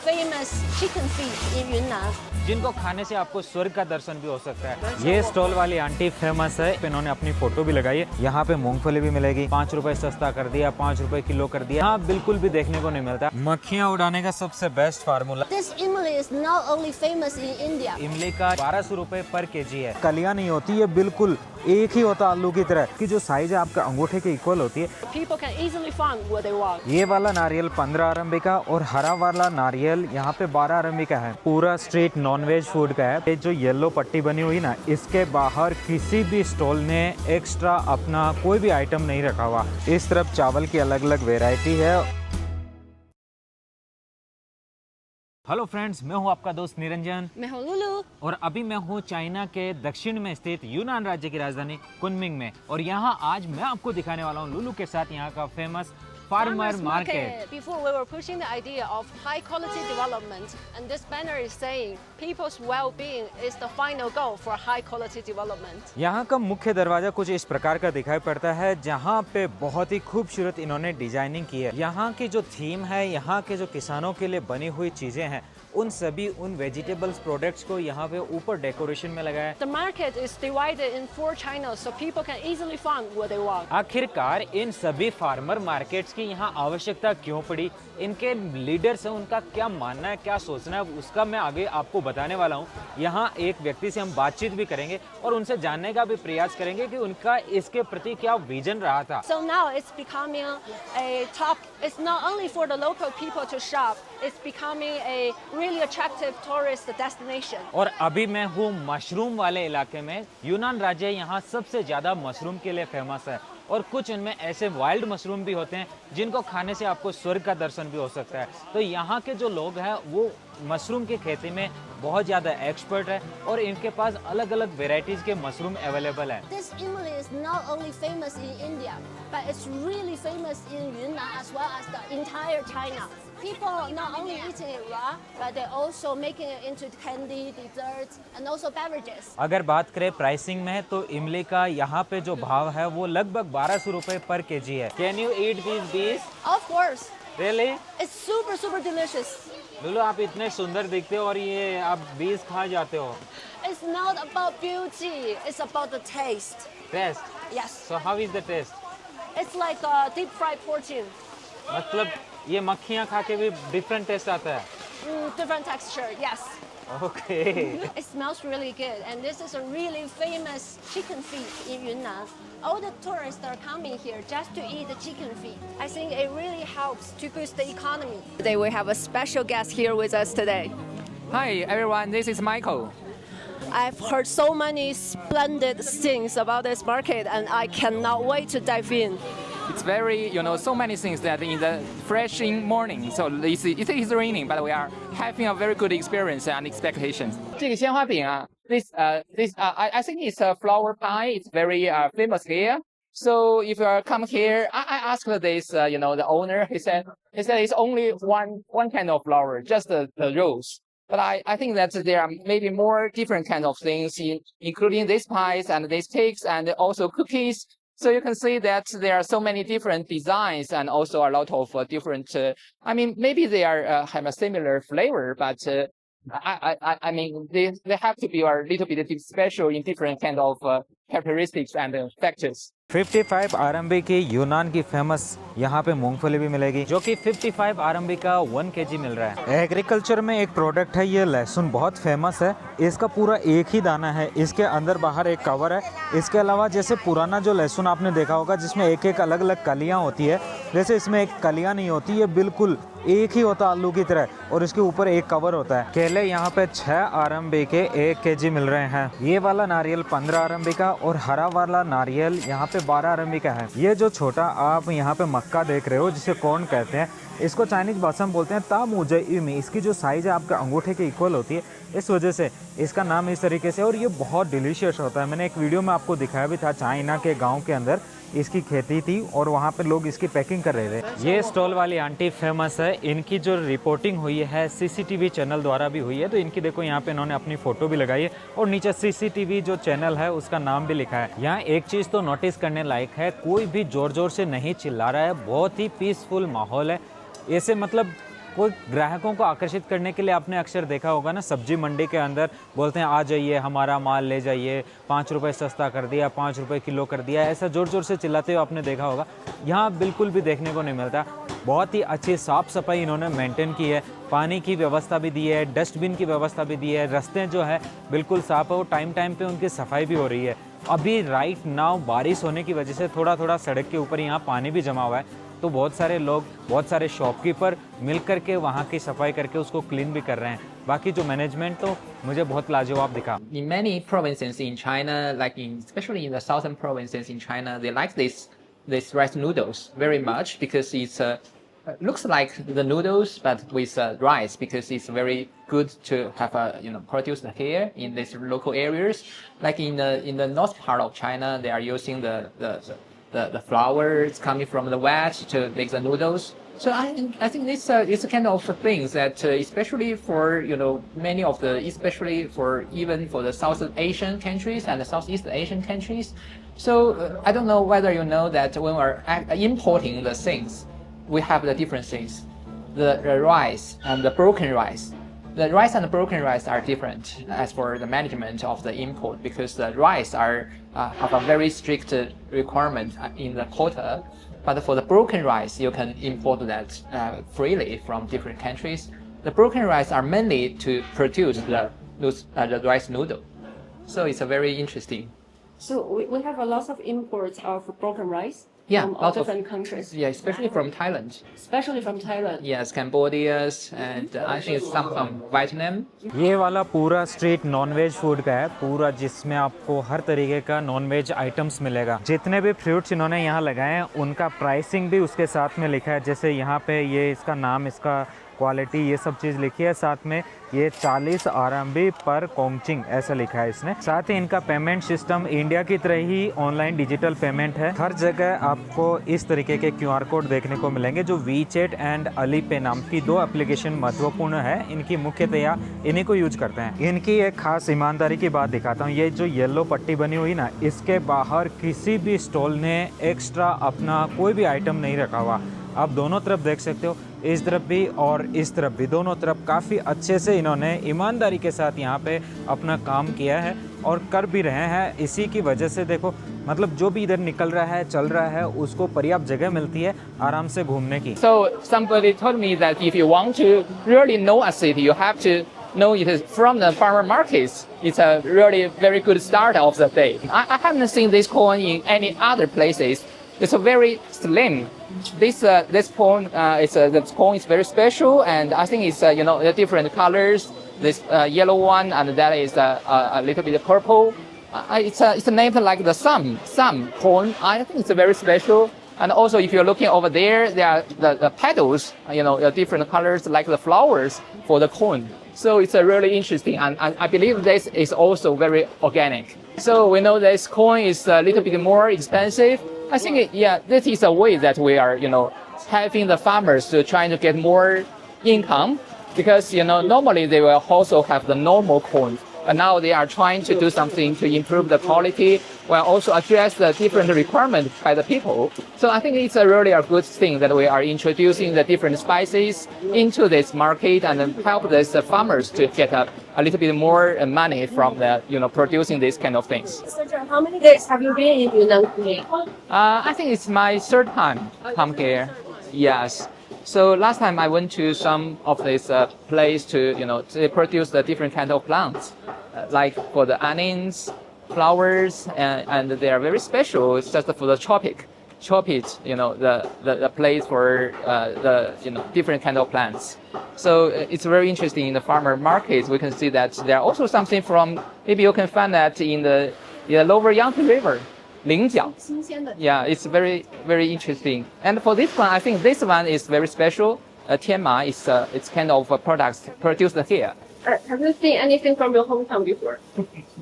famous chicken feet in Yunnan. जिनको खाने से आपको स्वर्ग का दर्शन भी हो सकता है। ये स्टॉल वाली आंटी फेमस है, इन्होंने अपनी फोटो भी लगाई है। यहाँ पे मूंगफली भी मिलेगी, 5 रुपए सस्ता कर दिया, 5 रुपए किलो कर दिया। हाँ, बिल्कुल भी देखने को नहीं मिलता। मक्खियाँ उड़ाने का सबसे best formula. This imli is not only famous in India. इमली का 1200 रुपए पर केजी है। कलियां नहीं होती, ये बिल्कुल एक ही होता आलू की तरह की जो साइज है आपका अंगूठे के इक्वल होती है। People can easily find what they want. ये वाला नारियल 15 RMB का और हरा वाला नारियल यहाँ पे 12 RMB का है। पूरा स्ट्रीट नॉनवेज फूड का है। ये जो येलो पट्टी बनी हुई ना, इसके बाहर किसी भी स्टॉल ने एक्स्ट्रा अपना कोई भी आइटम नहीं रखा हुआ। इस तरफ चावल की अलग अलग वेराइटी है। हेलो फ्रेंड्स, मैं हूं आपका दोस्त निरंजन। मैं हूँ लुलु। और अभी मैं हूं चाइना के दक्षिण में स्थित यूनान राज्य की राजधानी कुनमिंग में। और यहां आज मैं आपको दिखाने वाला हूं लुलु के साथ यहां का famous farmer market. Before we were pushing the idea of high quality development, and this banner is saying people's well-being is the final goal for high quality development. यहाँ का मुख्य दरवाजा कुछ इस प्रकार का दिखाई पड़ता है, जहाँ पे बहुत ही खूबसूरत इन्होंने डिजाइनिंग की है। यहाँ की जो थीम है, यहाँ के जो किसानों के लिए बनी हुई चीजें हैं, उन सभी उन वेजिटेबल्स प्रोडक्ट्स को यहाँ पे ऊपर डेकोरेशन में लगाया है। The market is divided in 4 channels, so people can easily find what they want. आखिरकार इन सभी फार्मर मार्केट्स की यहाँ आवश्यकता क्यों पड़ी, इनके लीडर्स हैं, उनका क्या मानना है, क्या सोचना है, उसका मैं आगे आपको बताने वाला हूँ। यहाँ एक व्यक्ति से हम बातचीत भी करेंगे और उनसे जानने का भी प्रयास करेंगे कि उनका इसके प्रति क्या विजन रहा था। So now it's becoming a top. It's not only for the local people to shop. It's becoming a really attractive tourist destination. और अभी मैं हूँ मशरूम वाले इलाके में। यूनान राज्य यहाँ सबसे ज्यादा मशरूम के लिए फेमस है और कुछ इनमें ऐसे वाइल्ड मशरूम भी होते हैं जिनको खाने से आपको स्वर्ग का दर्शन भी हो सकता है। तो यहाँ के जो लोग हैं वो मशरूम की खेती में बहुत ज़्यादा एक्सपर्ट है और इनके पास अलग अलग वेराइटीज के मशरूम अवेलेबल है। This imli is not only famous in India, but it's really famous in Yunnan as well as the entire China. People not only eating it raw, but they're also making it into candy, desserts, and also beverages. अगर बात करें pricing में तो इमली का यहाँ पे जो भाव है वो लगभग 1200 रुपए पर केजी है। Can you eat these bees? Of course, Really? it's super delicious. लुलु, आप इतने सुंदर दिखते हो और ये आप बीज खा जाते हो। It's not about beauty, it's about the taste. Taste? Yes, So how is the taste? it's like a deep fried protein. मतलब ये मक्खियाँ खा के भी डिफरेंट टेस्ट आता है। Different texture, yes. Okay. It smells really good, and this is a really famous chicken feet in Yunnan. All the tourists are coming here just to eat the chicken feet. I think it really helps to boost the economy. Today we have a special guest here with us today. Hi everyone, this is Michael. I've heard so many splendid things about this market, and I cannot wait to dive in. It's very, so many things that in the fresh in morning. So it is raining, but we are having a very good experience and expectations. 这个鲜花饼啊 I think it's a flower pie. It's very famous here. So if you come here, I asked this, the owner. He said it's only one kind of flower, just the rose. But I think that there are maybe more different kinds of things, including these pies and these cakes and also cookies. So you can see that there are so many different designs and also a lot of different. Maybe they are have a similar flavor, but I mean they have to be a little bit special in different kind of characteristics and factors. 55 RMB की यूनान की famous यहाँ पे मूंगफली भी मिलेगी, जो कि 55 RMB का 1 kg मिल रहा है। एग्रीकल्चर में एक प्रोडक्ट है, ये लहसुन बहुत फेमस है। इसका पूरा एक ही दाना है, इसके अंदर बाहर एक कवर है। इसके अलावा जैसे पुराना जो लहसुन आपने देखा होगा जिसमें एक एक अलग अलग कलियाँ होती है, वैसे इसमें एक कलियाँ नहीं होती, ये बिल्कुल एक ही होता आलू की तरह और इसके ऊपर एक कवर होता है। केले यहाँ पे 6 RMB के 1 kg मिल रहे हैं। ये वाला नारियल 15 RMB का और हरा वाला नारियल यहाँ पे 12 RMB का है। ये जो छोटा आप यहाँ पे मक्का देख रहे हो जिसे कॉर्न कहते हैं, इसको चाइनीज भाषा में बोलते हैं तामुजई। इसकी जो साइज़ है आपके अंगूठे के इक्वल होती है, इस वजह से इसका नाम इस तरीके से। और ये बहुत डिलीशियस होता है। मैंने एक वीडियो में आपको दिखाया भी था, चाइना के गांव के अंदर इसकी खेती थी और वहाँ पे लोग इसकी पैकिंग कर रहे थे। ये स्टॉल वाली आंटी फेमस है। इनकी जो रिपोर्टिंग हुई है CCTV चैनल द्वारा भी हुई है, तो इनकी देखो यहाँ पे इन्होंने अपनी फोटो भी लगाई है और नीचे CCTV जो चैनल है उसका नाम भी लिखा है। यहाँ एक चीज़ तो नोटिस करने लायक है, कोई भी जोर जोर से नहीं चिल्ला रहा है, बहुत ही पीसफुल माहौल है। ऐसे मतलब कोई ग्राहकों को आकर्षित करने के लिए आपने अक्सर देखा होगा ना, सब्जी मंडी के अंदर बोलते हैं आ जाइए हमारा माल ले जाइए, 5 रुपये सस्ता कर दिया, 5 रुपये किलो कर दिया, ऐसा ज़ोर ज़ोर से चिल्लाते हुए आपने देखा होगा। यहाँ बिल्कुल भी देखने को नहीं मिलता। बहुत ही अच्छी साफ़ सफाई इन्होंने मेंटेन की है, पानी की व्यवस्था भी दी है, डस्टबिन की व्यवस्था भी दी है, रास्ते जो है बिल्कुल साफ़ है, वो टाइम टाइम पे उनकी सफाई भी हो रही है। अभी राइट नाउ बारिश होने की वजह से थोड़ा थोड़ा सड़क के ऊपर यहाँ पानी भी जमा हुआ है, तो बहुत सारे लोग, बहुत सारे शॉपकीपर मिल करके वहाँ की सफाई करके उसको क्लीन भी कर रहे हैं। बाकी जो मैनेजमेंट तो मुझे बहुत लाजवाब दिखा। In many provinces in China, like especially in the southern provinces in China, they like this rice noodles very much because it's looks like the noodles but with rice, because it's very good to have produced here in these local areas. Like in the north part of China, they are using the flours coming from the wet to make the noodles. So I think this is kind of things that especially for many of the, especially for even for the South Asian countries and the Southeast Asian countries. So I don't know whether you know that when we're importing the things, we have the different things. The rice and the broken rice. The rice and the broken rice are different as for the management of the import, because the rice have a very strict requirement in the quota. But for the broken rice, you can import that freely from different countries. The broken rice are mainly to produce the rice noodle. So it's a very interesting. So we have a lot of imports of broken rice from all lots of different countries. Yeah, especially from Thailand. Especially from Thailand. Yes, Cambodia, and I think some from Vietnam. ये वाला पूरा street nonveg food का है पूरा, जिसमें आपको हर तरीके का नॉनवेज आइटम्स मिलेगा। जितने भी फ्रूट्स इन्होंने यहाँ लगाए हैं उनका प्राइसिंग भी उसके साथ में लिखा है। जैसे यहाँ पे ये इसका नाम, इसका क्वालिटी, ये सब चीज़ लिखी है। साथ में ये 40 RMB पर कोंगचिंग ऐसा लिखा है इसने। साथ ही इनका पेमेंट सिस्टम इंडिया की तरह ही ऑनलाइन डिजिटल पेमेंट है। हर जगह आपको इस तरीके के QR कोड देखने को मिलेंगे, जो WeChat एंड Alipay नाम की 2 एप्लीकेशन महत्वपूर्ण है। इनकी मुख्यतया इन्हीं को यूज करते हैं। इनकी एक खास ईमानदारी की बात दिखाता हूँ। ये जो येलो पट्टी बनी हुई ना, इसके बाहर किसी भी स्टॉल ने एक्स्ट्रा अपना कोई भी आइटम नहीं रखा हुआ। आप दोनों तरफ देख सकते हो, इस तरफ भी और इस तरफ भी, दोनों तरफ काफ़ी अच्छे से इन्होंने ईमानदारी के साथ यहाँ पे अपना काम किया है और कर भी रहे हैं। इसी की वजह से देखो, मतलब जो भी इधर निकल रहा है, चल रहा है, उसको पर्याप्त जगह मिलती है आराम से घूमने की। So somebody told me that if you want to really know a city, you have to know it is from the farmer markets. It's a really very good start of the day. I haven't seen this corn in any other places. It's a very slim. This corn the corn is very special, and I think it's the different colors. This yellow one, and that is a little bit purple. It's named like the some corn. I think it's very special. And also, if you're looking over there, there are the petals, different colors like the flowers for the corn. So it's really interesting, and I believe this is also very organic. So we know this corn is a little bit more expensive. I think, this is a way that we are, having the farmers to trying to get more income, because, normally they will also have the normal corn, but now they are trying to do something to improve the quality while also address the different requirements by the people. So I think it's really a good thing that we are introducing the different spices into this market and help these farmers to get a little bit more money from the, producing these kind of things. How many days have you been in Yunnan? I think it's my third time come here. Yes. So last time I went to some of this place to, to produce the different kind of plants, like for the onions, flowers, and they are very special. It's just for the tropic, the place for the different kind of plants. So it's very interesting in the farmer markets. We can see that there are also something from, maybe you can find that in the lower Yangtze River. Lingjiao. Yeah, it's very, very interesting. And for this one, I think this one is very special. Tianma is it's kind of products produced here. Have you seen anything from your hometown before?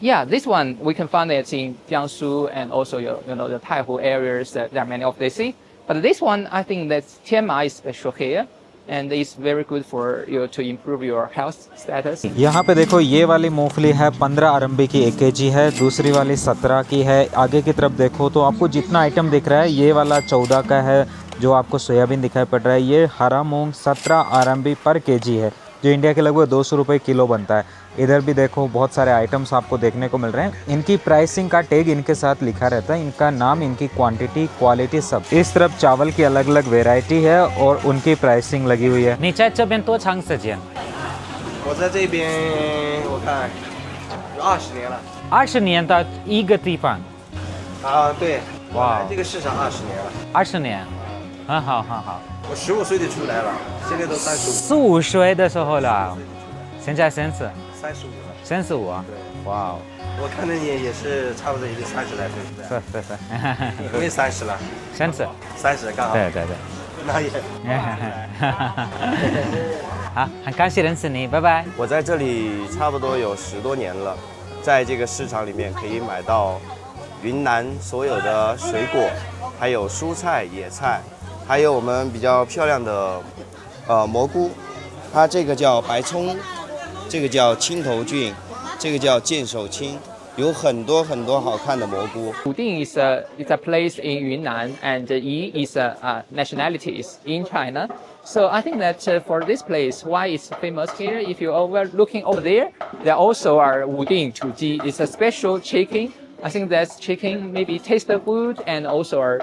Yeah, this one we can find it in Jiangsu and also the Taihu areas. There are many of this. But this one, I think that Tianma is special here. And it's very good for you to improve your health status. यहाँ पे देखो, ये वाली मूंगफली है 15 RMB की 1 kg है, दूसरी वाली 17 की है। आगे की तरफ देखो तो आपको जितना आइटम दिख रहा है, ये वाला 14 का है, जो आपको सोयाबीन दिखाई पड़ रहा है ये हरा मूंग 17 RMB पर केजी है, जो इंडिया के लगभग 200 रुपये किलो बनता है। इधर भी देखो बहुत सारे आइटम्स आपको देखने को मिल रहे हैं। इनकी प्राइसिंग का टैग इनके साथ लिखा रहता है, इनका नाम, इनकी क्वांटिटी, क्वालिटी सब। इस तरफ चावल की अलग अलग वेराइटी है और उनकी प्राइसिंग लगी हुई है। 你在这边多长时间？我在这边我看有20年了。 20年的一个地方，啊，对，我哇来这个市场20年了。 20年，很好很好。我15岁就出来了，现在都35、 15岁的时候了，现在35了。 35啊，哇哦，我看着你也是差不多也就30来岁，是不是？是，我也30了30， ，30刚好。对对对。那也。好，很高兴认识你，拜拜。我在这里差不多有10多年了，在这个市场里面可以买到云南所有的水果，还有蔬菜、野菜，还有我们比较漂亮的蘑菇，它这个叫白葱，这个叫青头菌，这个叫剑手青，有很多很多好看的蘑菇。 Wuding is a place in Yunnan, and Yi is nationalities in China. So I think that for this place, why it's famous here, if you are looking over there, there also are Wuding Chuji. It's a special chicken. I think that's chicken maybe taste the food and also are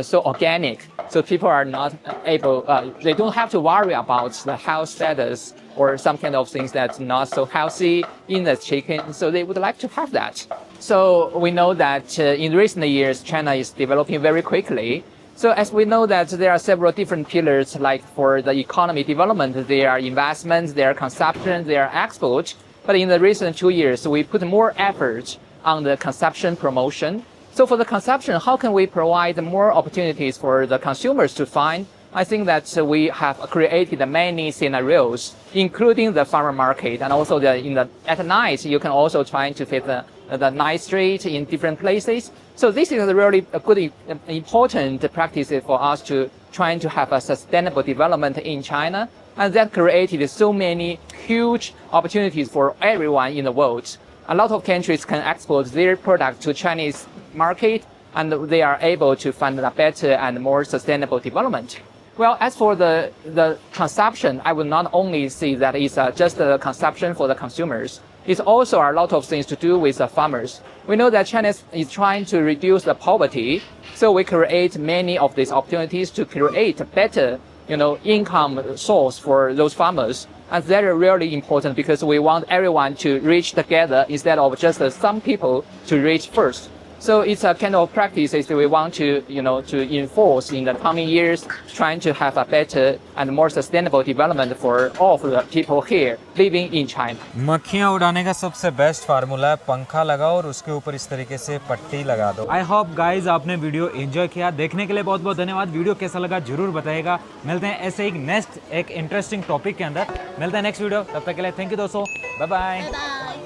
so organic. So people are not able, they don't have to worry about the health status or some kind of things that's not so healthy in the chicken. So they would like to have that. So we know that in recent years, China is developing very quickly. So as we know that there are several different pillars, like for the economy development, there are investments, there are consumption, there are export. But in the recent 2 years, we put more effort on the consumption promotion. So for the consumption, how can we provide more opportunities for the consumers to find? I think that we have created many scenarios, including the farmer market, and also at night you can also try to fit the night street in different places. So this is a really a good, important practice for us to trying to have a sustainable development in China, and that created so many huge opportunities for everyone in the world. A lot of countries can export their product to Chinese market, and they are able to find a better and more sustainable development. Well, as for the consumption, I will not only see that it's just the consumption for the consumers. It's also a lot of things to do with the farmers. We know that China is trying to reduce the poverty, so we create many of these opportunities to create a better, income source for those farmers. And that is really important because we want everyone to reach together instead of just some people to reach first. So it's a kind of practices that we want to, to enforce in the coming years, trying to have a better and more sustainable development for all of the people here living in China. मक्खियाँ उड़ाने का सबसे best formula है पंखा लगाओ और उसके ऊपर इस तरीके से पट्टी लगा दो। आई होप गाइज आपने वीडियो एंजॉय किया। देखने के लिए बहुत बहुत धन्यवाद। वीडियो कैसा लगा जरूर बताइएगा। मिलते हैं ऐसे एक नेक्स्ट एक इंटरेस्टिंग टॉपिक के अंदर। मिलते हैं नेक्स्ट वीडियो, तब तक के लिए थैंक यू दोस्तों, बाय बाय।